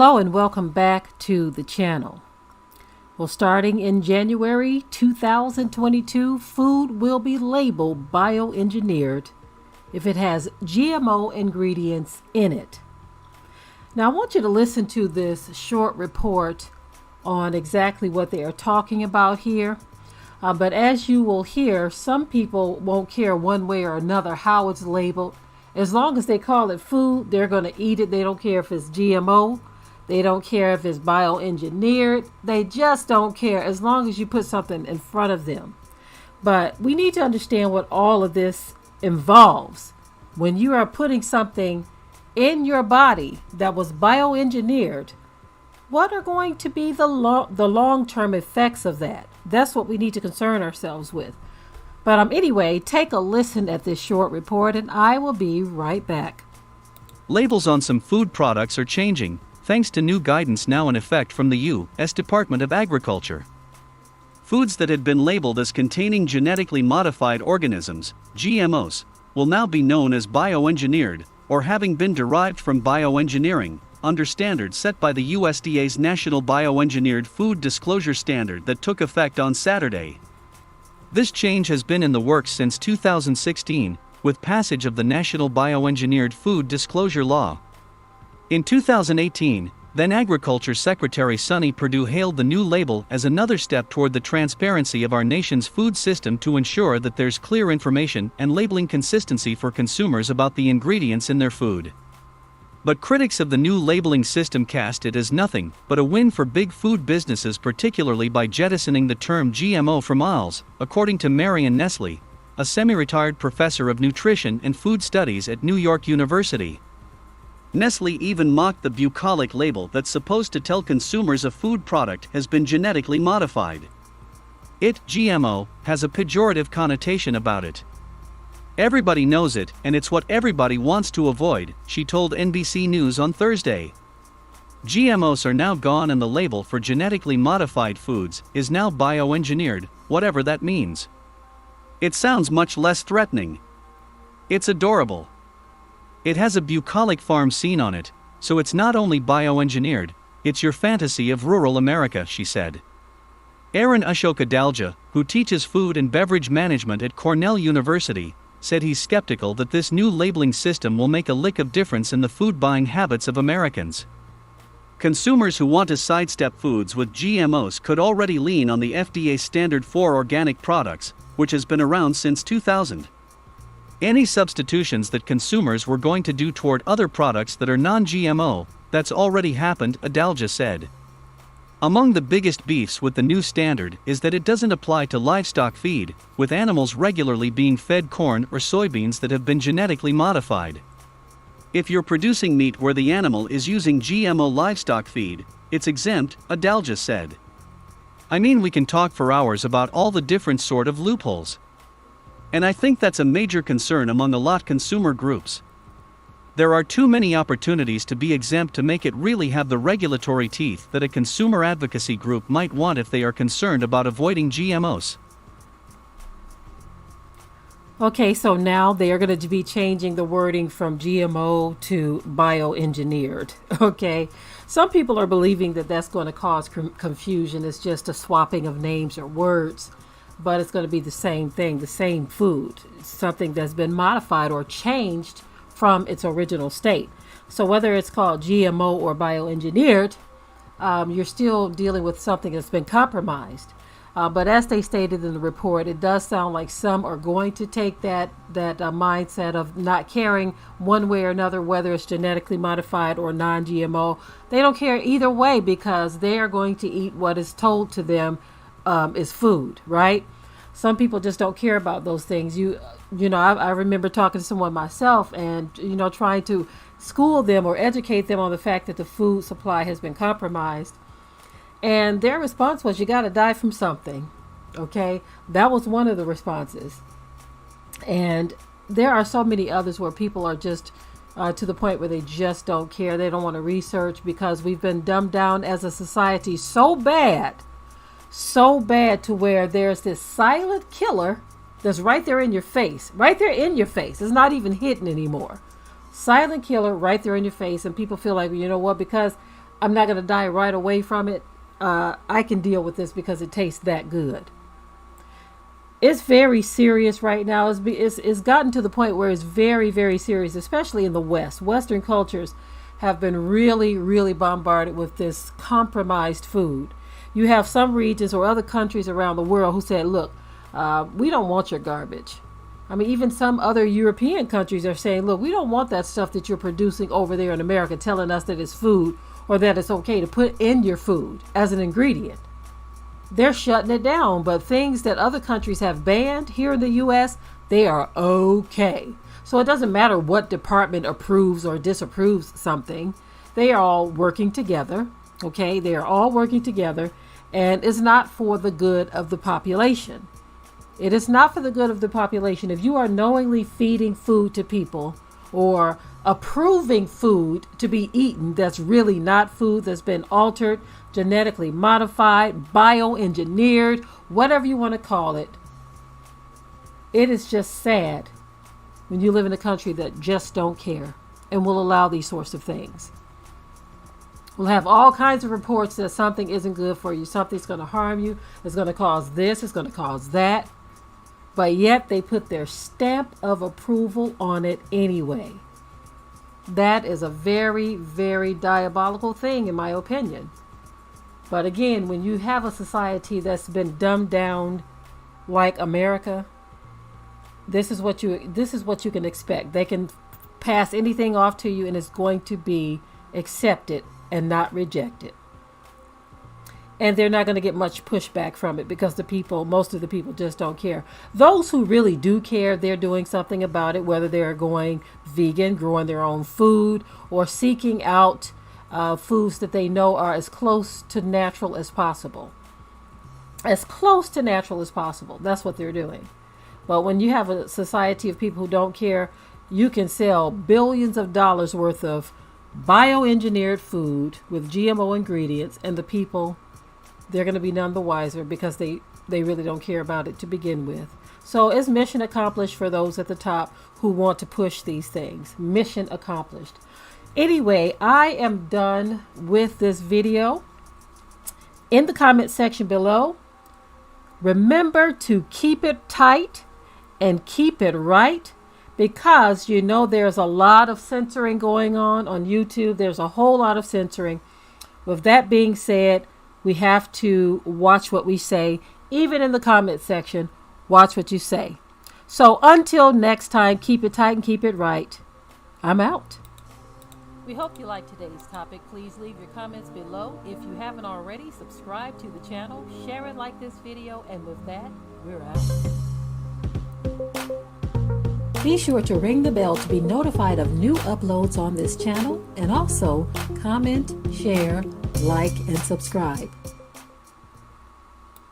Hello and welcome back to the channel. Well, starting in January 2022, food will be labeled bioengineered if it has GMO ingredients in it. Now, I want you to listen to this short report on exactly what they are talking about here. But as you will hear, some people won't care one way or another how it's labeled. As long as they call it food, they're going to eat it. They don't care if it's GMO. They don't care if it's bioengineered. They just don't care as long as you put something in front of them. But we need to understand what all of this involves. When you are putting something in your body that was bioengineered, what are going to be the long-term effects of that? That's what we need to concern ourselves with. But anyway, take a listen at this short report and I will be right back. Labels on some food products are changing, thanks to new guidance now in effect from the U.S. Department of Agriculture. Foods that had been labeled as containing genetically modified organisms, GMOs, will now be known as bioengineered, or having been derived from bioengineering, under standards set by the USDA's National Bioengineered Food Disclosure Standard that took effect on Saturday. This change has been in the works since 2016, with passage of the National Bioengineered Food Disclosure Law. In 2018, then Agriculture Secretary Sonny Perdue hailed the new label as another step toward the transparency of our nation's food system to ensure that there's clear information and labeling consistency for consumers about the ingredients in their food. But critics of the new labeling system cast it as nothing but a win for big food businesses, particularly by jettisoning the term GMO from aisles, according to Marion Nestle, a semi-retired professor of nutrition and food studies at New York University. Nestle even mocked the bucolic label that's supposed to tell consumers a food product has been genetically modified. It, GMO, has a pejorative connotation about it. Everybody knows it, and it's what everybody wants to avoid, she told NBC News on Thursday. GMOs are now gone and the label for genetically modified foods is now bioengineered, whatever that means. It sounds much less threatening. It's adorable. It has a bucolic farm scene on it, so it's not only bioengineered, it's your fantasy of rural America, she said. Aaron Ashoka Dalja, who teaches food and beverage management at Cornell University, said he's skeptical that this new labeling system will make a lick of difference in the food buying habits of Americans. Consumers who want to sidestep foods with GMOs could already lean on the FDA standard for organic products, which has been around since 2000. Any substitutions that consumers were going to do toward other products that are non-GMO, that's already happened, Adalja said. Among the biggest beefs with the new standard is that it doesn't apply to livestock feed, with animals regularly being fed corn or soybeans that have been genetically modified. If you're producing meat where the animal is using GMO livestock feed, it's exempt, Adalja said. I mean, we can talk for hours about all the different sort of loopholes. And I think that's a major concern among a lot consumer groups. There are too many opportunities to be exempt to make it really have the regulatory teeth that a consumer advocacy group might want if they are concerned about avoiding GMOs. Okay, so now they are going to be changing the wording from GMO to bioengineered. Okay, some people are believing that that's going to cause confusion. It's just a swapping of names or words. But it's going to be the same thing, the same food. It's something that's been modified or changed from its original state. So whether it's called GMO or bioengineered, you're still dealing with something that's been compromised. But as they stated in the report, it does sound like some are going to take that mindset of not caring one way or another, whether it's genetically modified or non-GMO. They don't care either way because they are going to eat what is told to them is food, right? Some people just don't care about those things. I remember talking to someone myself and, trying to school them or educate them on the fact that the food supply has been compromised. And their response was, you got to die from something. Okay. That was one of the responses. And there are so many others where people are just to the point where they just don't care. They don't want to research because we've been dumbed down as a society so bad to where there's this silent killer that's right there in your face. It's not even hidden anymore. Silent killer right there in your face. And people feel like, you know what, because I'm not going to die right away from it. I can deal with this because it tastes that good. It's very serious right now. It's gotten to the point where it's very, very serious, especially in the West. Western cultures have been really, really bombarded with this compromised food. You have some regions or other countries around the world who said, look, we don't want your garbage. I mean, even some other European countries are saying, look, we don't want that stuff that you're producing over there in America, telling us that it's food or that it's okay to put in your food as an ingredient. They're shutting it down, but things that other countries have banned here in the U.S., they are okay. So it doesn't matter what department approves or disapproves something. They are all working together, okay? They are all working together, and it's not for the good of the population. It is not for the good of the population. If you are knowingly feeding food to people or approving food to be eaten that's really not food, that's been altered, genetically modified, bioengineered, whatever you want to call it, it is just sad when you live in a country that just don't care and will allow these sorts of things. We'll have all kinds of reports that something isn't good for you, something's going to harm you, it's going to cause this, it's going to cause that, but yet they put their stamp of approval on it anyway. That is a very, very diabolical thing, in my opinion. But again, when you have a society that's been dumbed down like America, this is what you can expect. They can pass anything off to you and it's going to be accepted and not rejected. And they're not going to get much pushback from it because most of the people just don't care. Those who really do care, they're doing something about it, whether they're going vegan, growing their own food, or seeking out foods that they know are as close to natural as possible. As close to natural as possible. That's what they're doing. But when you have a society of people who don't care, you can sell billions of dollars worth of bioengineered food with GMO ingredients, and the people, they're going to be none the wiser because they really don't care about it to begin with. So it's mission accomplished for those at the top who want to push these things. Mission accomplished. Anyway, I am done with this video. In the comment section below, remember to keep it tight and keep it right, because you know there's a lot of censoring going on YouTube. There's a whole lot of censoring. With that being said, we have to watch what we say. Even in the comment section, watch what you say. So until next time, keep it tight and keep it right. I'm out. We hope you liked today's topic. Please leave your comments below. If you haven't already, subscribe to the channel, share and like this video, and with that, we're out. Be sure to ring the bell to be notified of new uploads on this channel, and also comment, share, like, and subscribe.